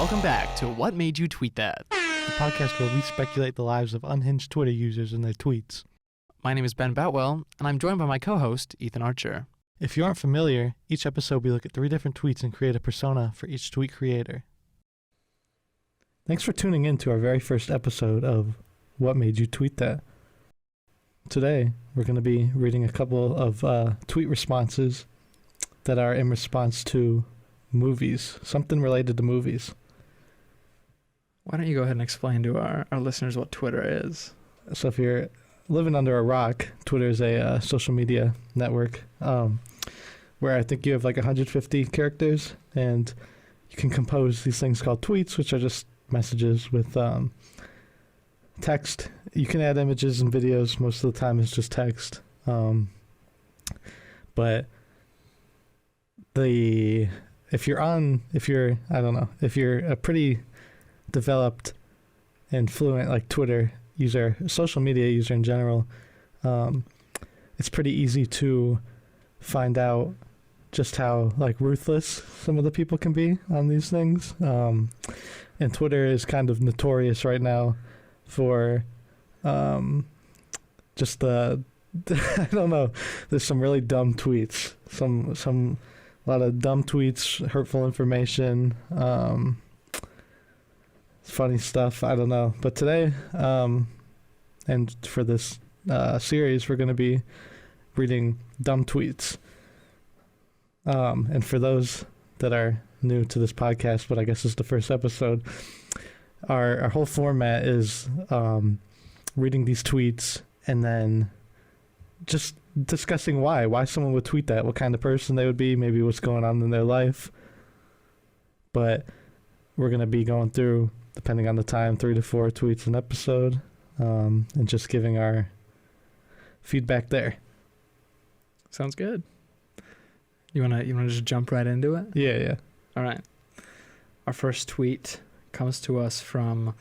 Welcome back to What Made You Tweet That? The podcast where we speculate the lives of unhinged Twitter users and their tweets. My name is Ben Boutwell, and I'm joined by my co-host, Ethan Archer. If you aren't familiar, each episode we look at 3 different tweets and create a persona for each tweet creator. Thanks for tuning in to our very first episode of What Made You Tweet That? Today, we're going to be reading a couple of tweet responses that are in response to movies, something related to movies. Why don't you go ahead and explain to our listeners what Twitter is? So if you're living under a rock, Twitter is a social media network where I think you have like 150 characters, and you can compose these things called tweets, which are just messages with text. You can add images and videos. Most of the time it's just text. But if you're a pretty developed and fluent like Twitter user, social media user in general, it's pretty easy to find out just how like ruthless some of the people can be on these things. And Twitter is kind of notorious right now for just the I don't know. There's some really dumb tweets. A lot of dumb tweets, hurtful information, funny stuff. I don't know. But today, and for this series, we're going to be reading dumb tweets. And for those that are new to this podcast, but I guess it's the first episode, our whole format is reading these tweets and then just discussing why someone would tweet that, what kind of person they would be, maybe what's going on in their life. But we're going to be going through, depending on the time, 3 to 4 tweets an episode, and just giving our feedback there. Sounds good. You wanna just jump right into it? Yeah. All right. Our first tweet comes to us from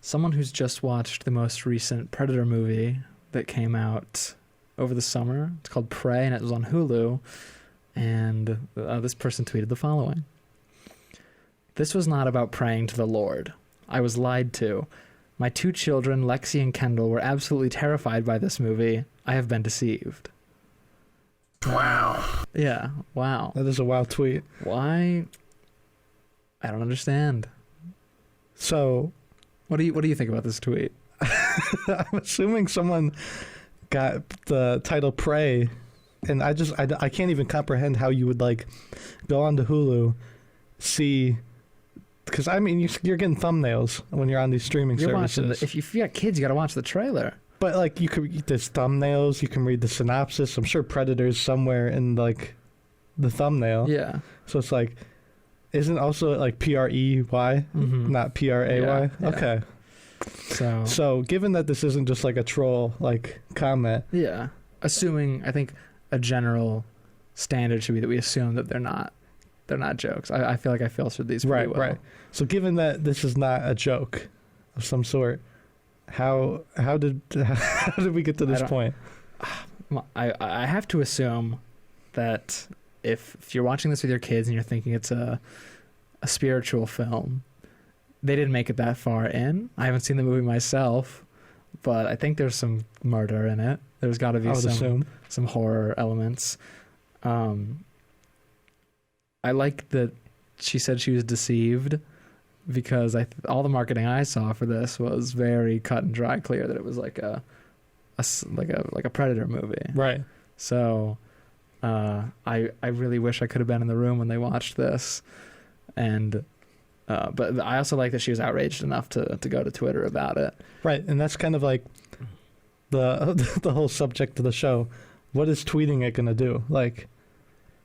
someone who's just watched the most recent Predator movie that came out over the summer. It's called Prey, and it was on Hulu. And this person tweeted the following. This was not about praying to the Lord. I was lied to. My 2 children, Lexi and Kendall, were absolutely terrified by this movie. I have been deceived. Wow. Yeah, wow. That is a wild tweet. Why? I don't understand. So, what do you think about this tweet? I'm assuming someone got the title Prey, and I can't even comprehend how you would like go onto Hulu, see, because I mean you're getting thumbnails when you're on these streaming services. If you got kids, you got to watch the trailer. But like there's thumbnails, you can read the synopsis. I'm sure Predator's somewhere in like the thumbnail. Yeah. So it's like, isn't also like PREY, not PRAY? Yeah. Okay. So given that this isn't just like a troll like comment. Yeah. I think a general standard should be that we assume that they're not jokes. I feel like I filtered these pretty well. Right. So given that this is not a joke of some sort, how did we get to this point? I have to assume that if you're watching this with your kids and you're thinking it's a spiritual film, they didn't make it that far in. I haven't seen the movie myself, but I think there's some murder in it. There's got to be some horror elements. I like that she said she was deceived, because all the marketing I saw for this was very cut and dry, clear that it was like a Predator movie. Right. So I really wish I could have been in the room when they watched this, and but I also like that she was outraged enough to go to Twitter about it. Right, and that's kind of like the whole subject of the show. What is tweeting it gonna do? Like,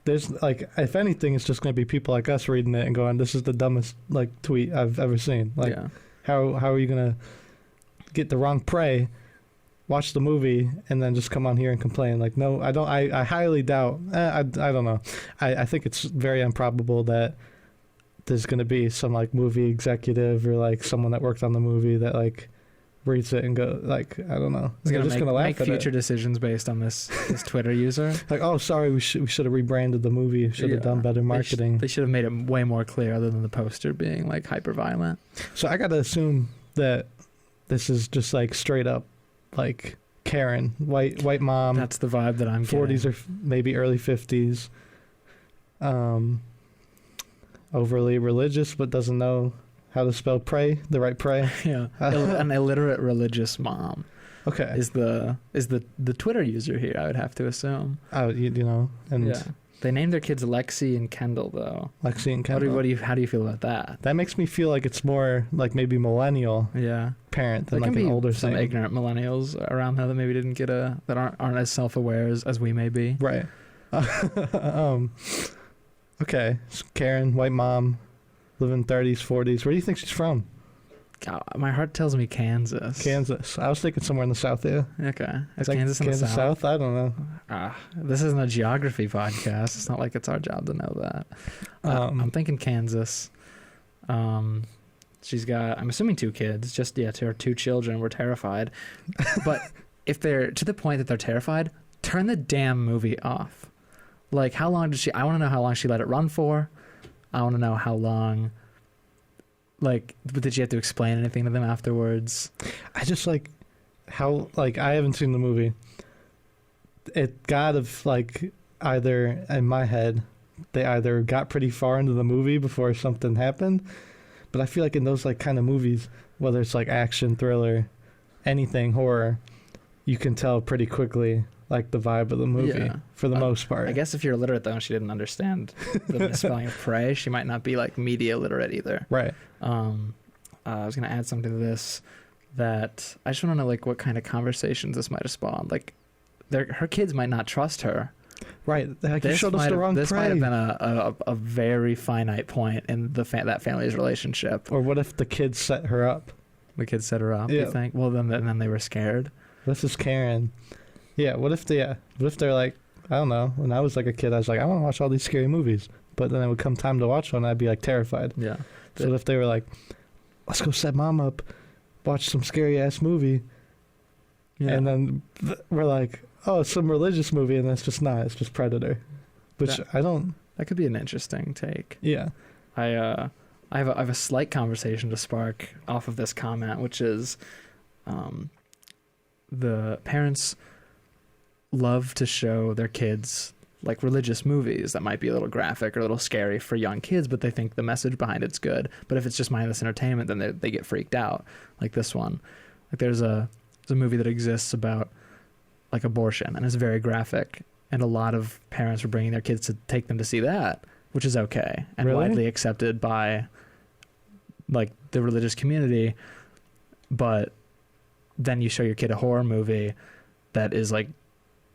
there's like, if anything, it's just gonna be people like us reading it and going, "This is the dumbest like tweet I've ever seen." Like, yeah. How are you gonna get the wrong Prey, watch the movie, and then just come on here and complain? Like, no, I don't. I highly doubt. I don't know. I think it's very improbable that there's going to be some like movie executive or like someone that worked on the movie that like reads it and go like, I don't know. He's They're just gonna laugh make at future it. decisions based on this Twitter user. Like, oh, sorry, we should have rebranded the movie. Should have done better marketing. They should have made it way more clear, other than the poster being like hyper violent. So I gotta assume that this is just like straight up, like Karen, white mom. That's the vibe that I'm 40s getting. or maybe early 50s. Overly religious, but doesn't know how to spell pray, the right pray. Yeah, an illiterate religious mom. Okay, Is the Twitter user here? I would have to assume. you know, and Yeah, they named their kids Lexi and Kendall though. Lexi and Kendall. How do you feel about that? That makes me feel like it's more like maybe millennial Yeah, parent than there like can an be older some thing. ignorant millennials around there that maybe didn't get that aren't as self-aware as we may be. Right. Okay, so Karen, white mom, living 30s, 40s. Where do you think she's from? God, my heart tells me Kansas. Kansas. I was thinking somewhere in the south, yeah. Okay, is Like Kansas in the south? I don't know. This isn't a geography podcast. It's not like it's our job to know that. I'm thinking Kansas. She's got, I'm assuming 2 kids. Just, yeah, her 2 children. We're terrified. But if they're to the point that they're terrified, turn the damn movie off. Like, how long did I want to know how long she let it run for. I want to know how long, like, did you have to explain anything to them afterwards? I just like how, like, I haven't seen the movie. It got of like either in my head, they either got pretty far into the movie before something happened, but I feel like in those like kind of movies, whether it's like action, thriller, anything, horror, you can tell pretty quickly like the vibe of the movie for the most part. I guess if you're illiterate though and she didn't understand the misspelling of pray, she might not be like media literate either. Right. I was gonna add something to this that I just want to know like what kind of conversations this might have spawned. Like, her kids might not trust her. Right. Like, you showed us the wrong This pray. might have been a very finite point in that family's relationship. Or what if the kids set her up? The kids set her up. Yeah. You think? Well, then they were scared. This is Karen. Yeah. What if they're like, I don't know. When I was like a kid, I was like, I want to watch all these scary movies. But then it would come time to watch one, and I'd be like terrified. Yeah. So if they were like, let's go set mom up, watch some scary ass movie, Yeah. and then we're like, oh, it's some religious movie, and it's just not. It's just Predator, which I don't. That could be an interesting take. Yeah. I have a slight conversation to spark off of this comment, which is, the parents love to show their kids like religious movies that might be a little graphic or a little scary for young kids, but they think the message behind it's good. But if it's just mindless entertainment, then they get freaked out. Like this one, like there's a movie that exists about like abortion and it's very graphic, and a lot of parents were bringing their kids to take them to see that, which is okay and Really? widely accepted by like the religious community. But then you show your kid a horror movie that is like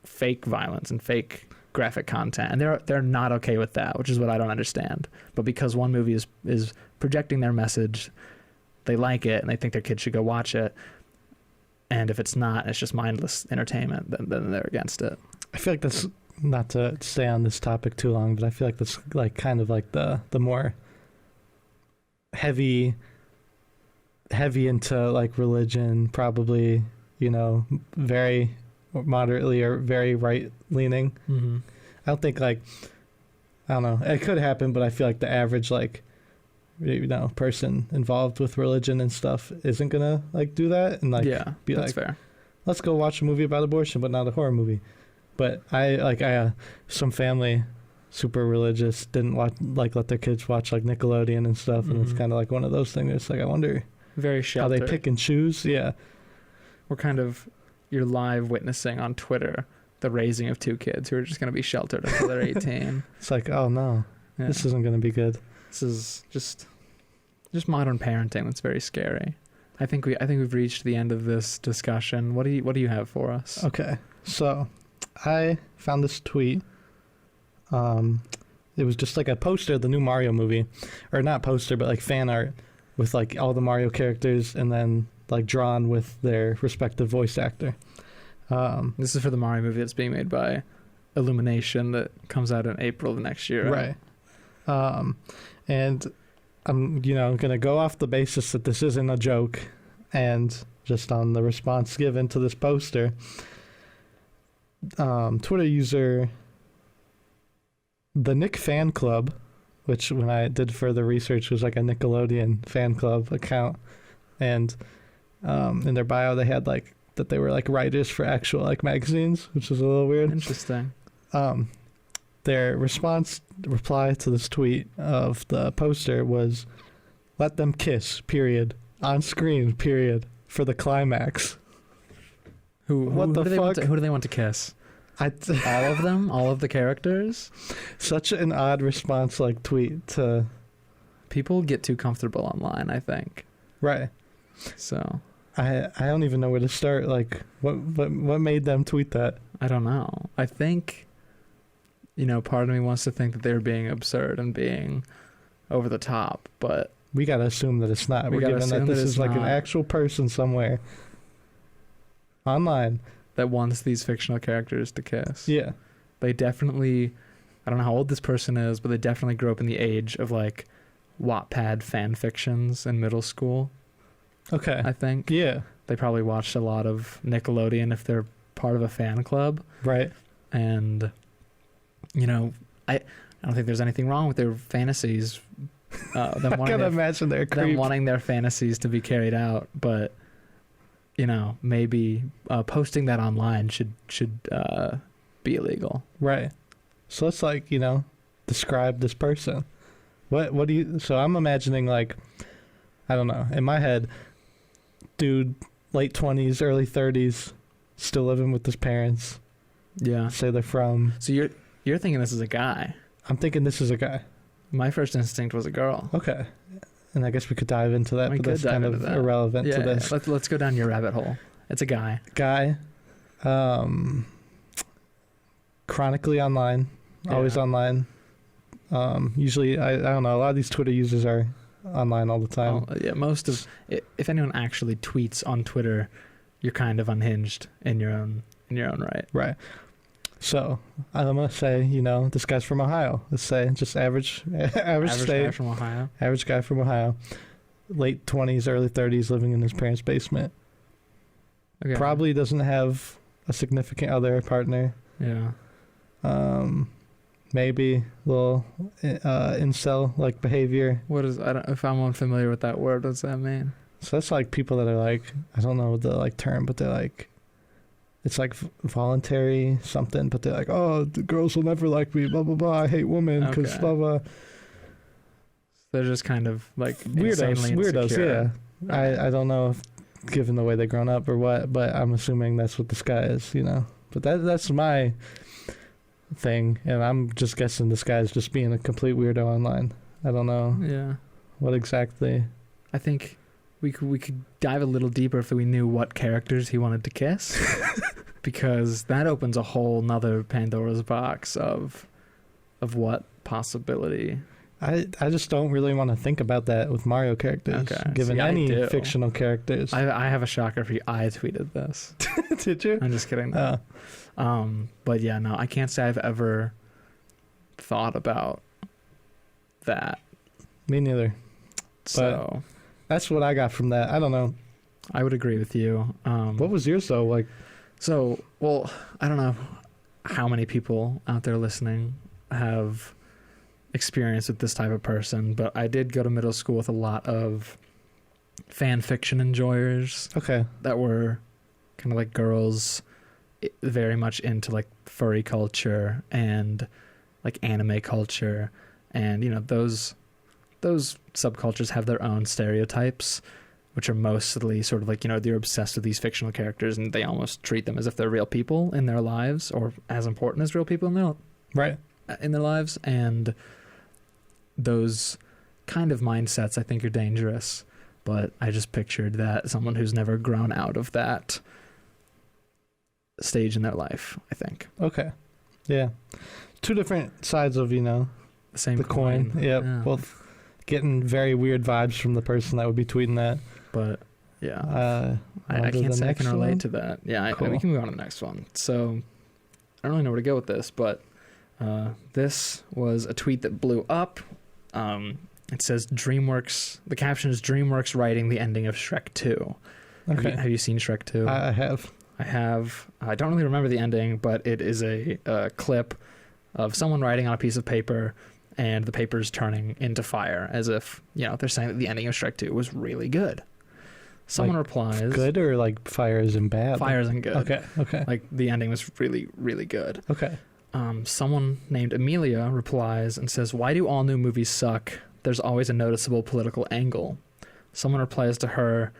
fake violence and fake graphic content, and they're not okay with that, which is what I don't understand. But because one movie is projecting their message, they like it and they think their kids should go watch it. And if it's not, it's just mindless entertainment, then they're against it. I feel like that's, not to stay on this topic too long, but I feel like that's like kind of like the more heavy into like religion, probably, you know, very moderately or very right leaning. Mm-hmm. I don't think like, I don't know, it could happen, but I feel like the average like, you know, person involved with religion and stuff isn't gonna like do that and like be that's like, fair. let's go watch a movie about abortion, but not a horror movie. But I some family super religious didn't let their kids watch like Nickelodeon and stuff, and it's kind of like one of those things. It's like, I wonder Very sheltered. how they pick and choose. Yeah, you're live witnessing on Twitter the raising of 2 kids who are just going to be sheltered until they're 18. it's like, oh no, Yeah. this isn't gonna be good. This is just modern parenting. That's very scary. I think we've reached the end of this discussion. What do you have for us? Okay, so I found this tweet. It was just like a poster of the new Mario movie, or not poster, but like fan art with like all the Mario characters and then like drawn with their respective voice actor. This is for the Mario movie that's being made by Illumination that comes out in April of next year. Right. And I'm, going to go off the basis that this isn't a joke, and just on the response given to this poster. Twitter user the Nick Fan Club, which when I did further research was like a Nickelodeon fan club account, and in their bio they had like that they were like writers for actual like magazines, which is a little weird. Interesting. Their reply to this tweet of the poster was, "Let them kiss, period. On screen, period. For the climax." Who do they want to kiss? All of them? All of the characters? Such an odd response, like, tweet to... People get too comfortable online, I think. Right. So... I don't even know where to start. Like, what made them tweet that? I don't know. I think, part of me wants to think that they're being absurd and being over the top, but... We gotta assume that it's not. We're given that this is like an actual person somewhere online that wants these fictional characters to kiss. Yeah. They definitely, I don't know how old this person is, but they definitely grew up in the age of like Wattpad fan fictions in middle school. Okay. I think. Yeah. They probably watched a lot of Nickelodeon if they're part of a fan club. Right. And, I don't think there's anything wrong with their fantasies. Them wanting their fantasies to be carried out, but maybe posting that online should be illegal. Right. So let's describe this person. What do you? So I'm imagining like, I don't know. In my head, dude, late 20s, early 30s, still living with his parents. Yeah. Say they're from. So you're thinking this is a guy. I'm thinking this is a guy. My first instinct was a girl. Okay. And I guess we could dive into that, but that's kind of irrelevant to this. Yeah. Let's go down your rabbit hole. It's a guy. Chronically online. Always online. Usually, I don't know, a lot of these Twitter users are online all the time. Most of... If anyone actually tweets on Twitter, you're kind of unhinged in your own right. Right. So I'm gonna say, this guy's from Ohio. Let's say just average state, guy from Ohio. Average guy from Ohio, late 20s, early 30s, living in his parents' basement. Okay. Probably doesn't have a significant other partner. Yeah. Maybe a little incel like behavior. If I'm unfamiliar with that word, what does that mean? So that's like people that are like, I don't know the like term, but they're like, it's like voluntary something, but they're like, oh, the girls will never like me, blah, blah, blah. I hate women because blah, blah. They're just kind of like weirdos, yeah. Okay. I don't know if, given the way they've grown up or what, but I'm assuming that's what this guy is, But that's my thing, and I'm just guessing this guy's just being a complete weirdo online. I don't know. Yeah. What exactly? I think we could dive a little deeper if we knew what characters he wanted to kiss, because that opens a whole nother Pandora's box of what possibility. I just don't really want to think about that with Mario characters, given any fictional characters. I have a shocker for you. I tweeted this. Did you? I'm just kidding. No. But yeah, no, I can't say I've ever thought about that. Me neither. So that's what I got from that. I don't know. I would agree with you. What was yours though? Like, I don't know how many people out there listening have experience with this type of person, but I did go to middle school with a lot of fan fiction enjoyers. Okay. That were kind of like girls very much into like furry culture and like anime culture, and those subcultures have their own stereotypes, which are mostly sort of like, they're obsessed with these fictional characters and they almost treat them as if they're real people in their lives, or as important as real people in their lives. And those kind of mindsets I think are dangerous, but I just pictured that someone who's never grown out of that stage in their life, I think. Okay. Yeah. Two different sides of, the same coin. Yep. Yeah. Both getting very weird vibes from the person that would be tweeting that. But yeah, I can't say I can relate to that. Yeah, cool. We can move on to the next one. So I don't really know where to go with this, but this was a tweet that blew up. It says DreamWorks. The caption is DreamWorks writing the ending of Shrek 2. Okay. Have you seen Shrek 2? I have. I have. I don't really remember the ending, but it is a clip of someone writing on a piece of paper, and the paper's turning into fire, as if, they're saying that the ending of Shrek 2 was really good. Someone replies... Good, or like fire is in bad? Fire isn't good. Okay. Like, the ending was really, really good. Okay. Someone named Amelia replies and says, "Why do all new movies suck? There's always a noticeable political angle." Someone replies to her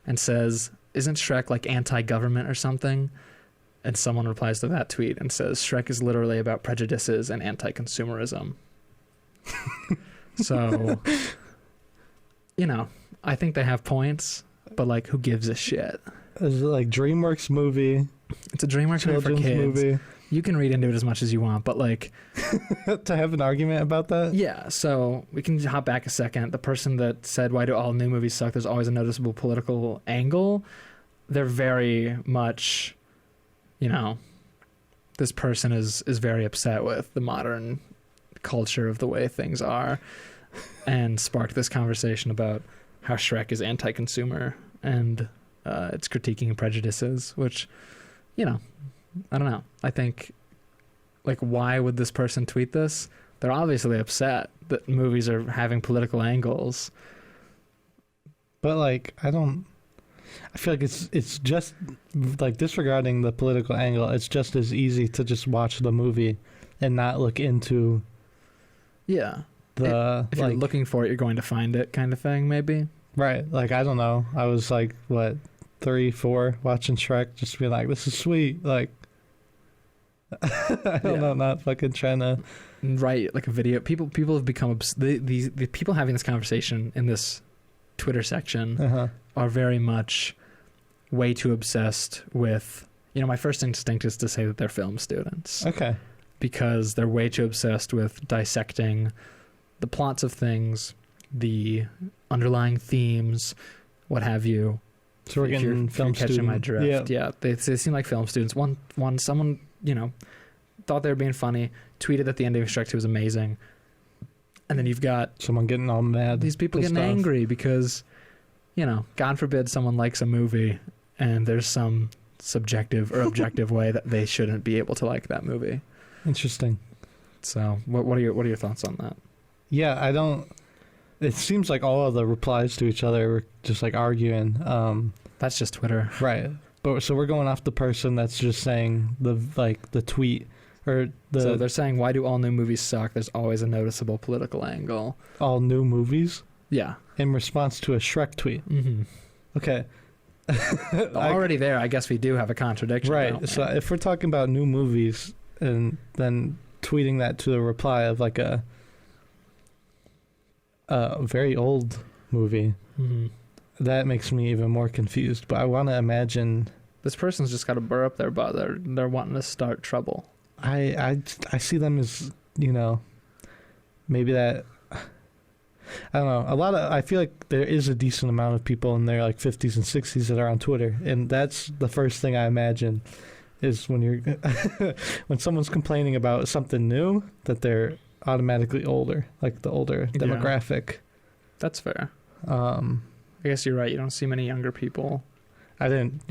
and says, "Isn't Shrek like anti-government or something?" And someone replies to that tweet and says, "Shrek is literally about prejudices and anti-consumerism." So, I think they have points, but like, who gives a shit? Is it like DreamWorks movie? It's a DreamWorks movie for Children's kids. movie. You can read into it as much as you want, but like... To have an argument about that? Yeah, so we can hop back a second. The person that said, "Why do all new movies suck? There's always a noticeable political angle." They're very much, this person is very upset with the modern culture of the way things are, and sparked this conversation about how Shrek is anti-consumer and it's critiquing prejudices, which, I don't know. I think, like, why would this person tweet this? They're obviously upset that movies are having political angles. But, like, I feel like it's just, like, disregarding the political angle, it's just as easy to just watch the movie and not look into... Yeah. If like, you're looking for it, you're going to find it kind of thing, maybe. Right. Like, I don't know. I was, like, 3, 4, watching Shrek, just being like, this is sweet. Like... I don't know, not fucking trying to write like a video. People have become the people having this conversation in this Twitter section are very much way too obsessed with, my first instinct is to say that they're film students. Okay. Because they're way too obsessed with dissecting the plots of things, the underlying themes, what have you. So we're getting film students. Catching my drift. Yeah, they seem like film students. Someone thought they were being funny, tweeted that the ending of Shrek 2 was amazing, and then you've got someone getting all mad. These people getting angry because, God forbid someone likes a movie and there's some subjective or objective way that they shouldn't be able to like that movie. Interesting. So, what are your thoughts on that? Yeah, I don't. It seems like all of the replies to each other were just like arguing. That's just Twitter, right? But so we're going off the person that's just saying the tweet or the. So they're saying, "Why do all new movies suck? There's always a noticeable political angle." All new movies? Yeah. In response to a Shrek tweet. Mm-hmm. Okay. Already there, I guess we do have a contradiction. Right. So if we're talking about new movies and then tweeting that to the reply of like a very old movie, that makes me even more confused. But I want to imagine this person's just got a burr up their butt. They're wanting to start trouble. I see them as, maybe that, I don't know. I feel like there is a decent amount of people in their like 50s and 60s that are on Twitter, and that's the first thing I imagine is when you're when someone's complaining about something new, that they're automatically older, like the older demographic. Yeah. That's fair. I guess you're right. You don't see many younger people. I didn't,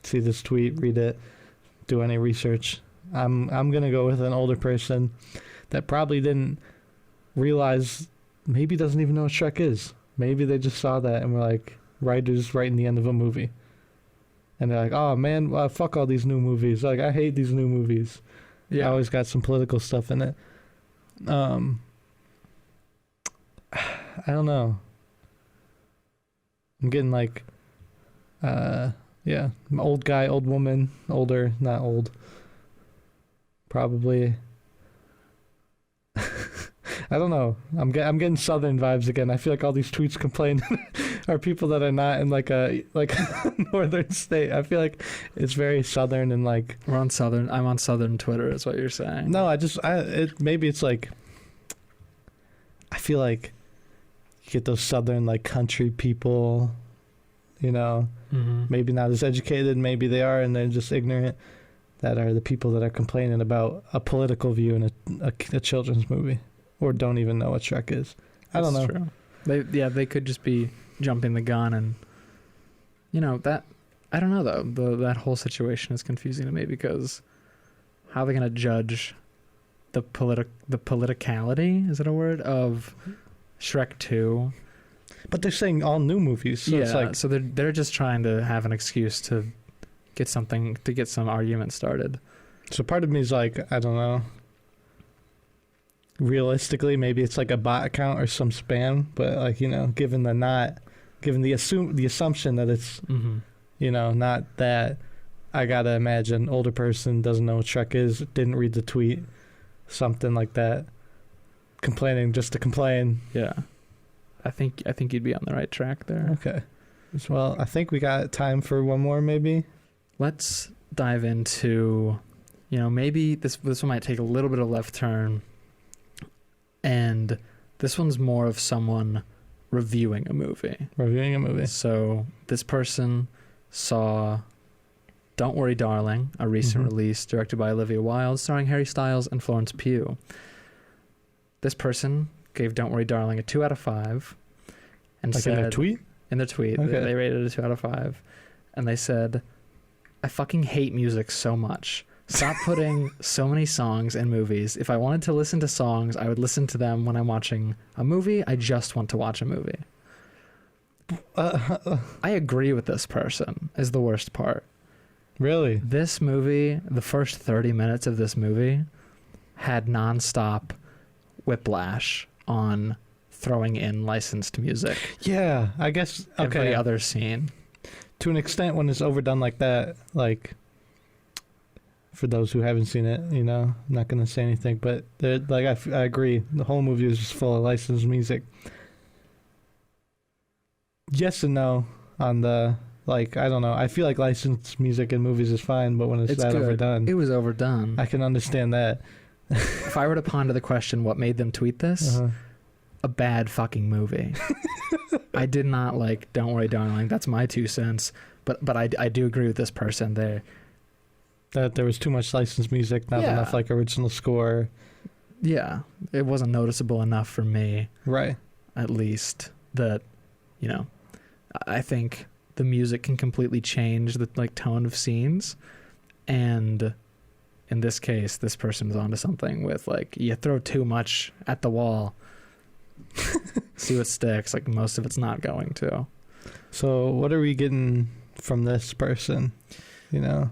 see this tweet, read it, do any research. I'm gonna go with an older person that probably didn't realize, maybe doesn't even know what Shrek is. Maybe they just saw that and were like, writers writing the end of a movie, and they're like, oh man, fuck all these new movies. Like, I hate these new movies. Yeah, always got some political stuff in it. I don't know. I'm getting like, old guy, old woman, older, not old. Probably. I don't know. I'm getting Southern vibes again. I feel like all these tweets complain are people that are not in like a northern state. I feel like it's very Southern and like we're on Southern. I'm on Southern Twitter. Is what you're saying? No, maybe it's like I feel like you get those Southern like country people, maybe not as educated, maybe they are, and they're just ignorant. That are the people that are complaining about a political view in a children's movie. Or don't even know what Shrek is. I don't know. True. They could just be jumping the gun and that I don't know though. That whole situation is confusing to me because how are they going to judge the politicality? Is it a word of Shrek 2? But they're saying all new movies. So it's like, so they're just trying to have an excuse to get some argument started. So part of me is like, I don't know. Realistically, maybe it's like a bot account or some spam, but like, given the assumption that it's, not that, I gotta imagine older person doesn't know what Shrek is, didn't read the tweet, something like that, complaining just to complain. Yeah, I think you'd be on the right track there. Okay, well, I think we got time for one more, maybe. Let's dive into, maybe this one might take a little bit of left turn. And this one's more of someone reviewing a movie. So this person saw Don't Worry Darling, a recent release directed by Olivia Wilde, starring Harry Styles and Florence Pugh. This person gave Don't Worry Darling a 2 out of 5. And like said, in their tweet? In their tweet. Okay. They rated it a 2 out of 5. And they said, I fucking hate music so much. Stop putting so many songs in movies. If I wanted to listen to songs, I would listen to them when I'm watching a movie. I just want to watch a movie. I agree with this person, is the worst part. Really? This movie, the first 30 minutes of this movie, had nonstop whiplash on throwing in licensed music. Yeah, I guess. Okay. Every other scene. To an extent, when it's overdone like that, like... For those who haven't seen it, I'm not going to say anything, but like I agree. The whole movie is just full of licensed music. Yes and no on the, like, I don't know. I feel like licensed music in movies is fine, but when it's that good. Overdone. It was overdone. I can understand that. If I were to ponder the question, what made them tweet this? A bad fucking movie. I did not like Don't Worry Darling. That's my 2 cents. But I do agree with this person there. That there was too much licensed music, not enough like original score. Yeah, it wasn't noticeable enough for me. Right. At least that, I think the music can completely change the tone of scenes, and in this case, this person was onto something with you throw too much at the wall, see what sticks. Like most of it's not going to. So what are we getting from this person?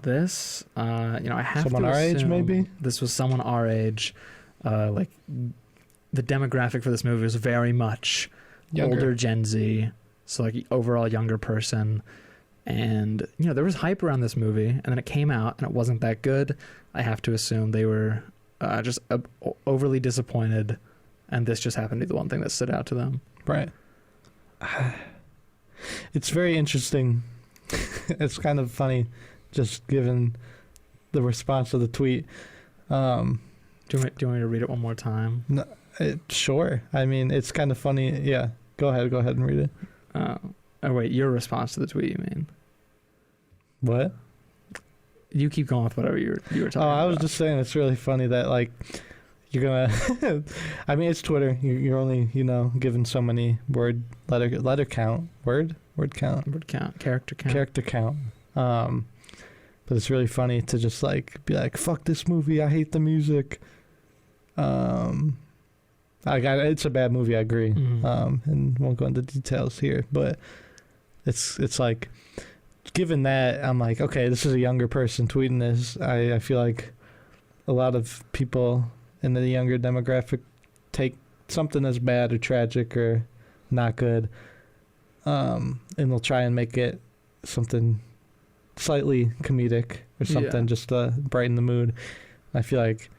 This, I have someone to our age, assume maybe. This was someone our age. The demographic for this movie was very much older Gen Z, so overall younger person. And there was hype around this movie, and then it came out and it wasn't that good. I have to assume they were just overly disappointed, and this just happened to be the one thing that stood out to them. Right. It's very interesting. It's kind of funny. Just given the response to the tweet. Do you want me to read it one more time? No, sure. I mean, it's kind of funny. Yeah, go ahead and read it. Oh, wait, your response to the tweet, you mean? What? You keep going with whatever you were talking about. I was just saying it's really funny that, you're gonna... I mean, it's Twitter. You're only, given so many letter count. Word count. Character count. But it's really funny to just be like, fuck this movie, I hate the music. It's a bad movie, I agree. And won't go into details here, but it's like, given that, I'm like, okay, this is a younger person tweeting this. I feel like a lot of people in the younger demographic take something as bad or tragic or not good, and they'll try and make it something slightly comedic or something, just to brighten the mood. I feel like,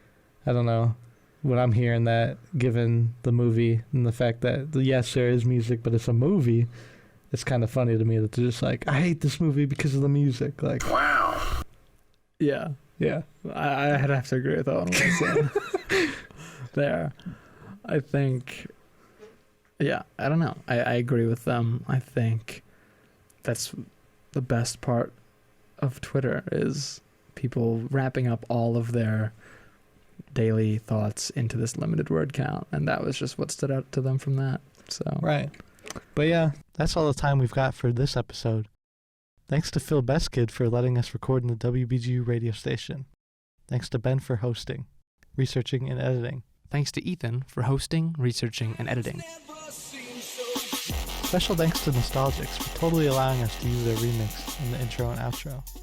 I don't know, when I'm hearing that, given the movie and the fact that, yes, there is music, but it's a movie, it's kind of funny to me that they're just like, I hate this movie because of the music. Wow. Yeah. I'd have to agree with that one. There. I think, I don't know. I agree with them. I think that's the best part of Twitter, is people wrapping up all of their daily thoughts into this limited word count, and that was just what stood out to them from that. So right. But yeah, that's all the time we've got for this episode. Thanks to Phil Beskid for letting us record in the WBGU radio station. Thanks to Ben for hosting, researching, and editing. Thanks to Ethan for hosting, researching, and editing. Special thanks to Nostalgics for totally allowing us to use their remix in the intro and outro.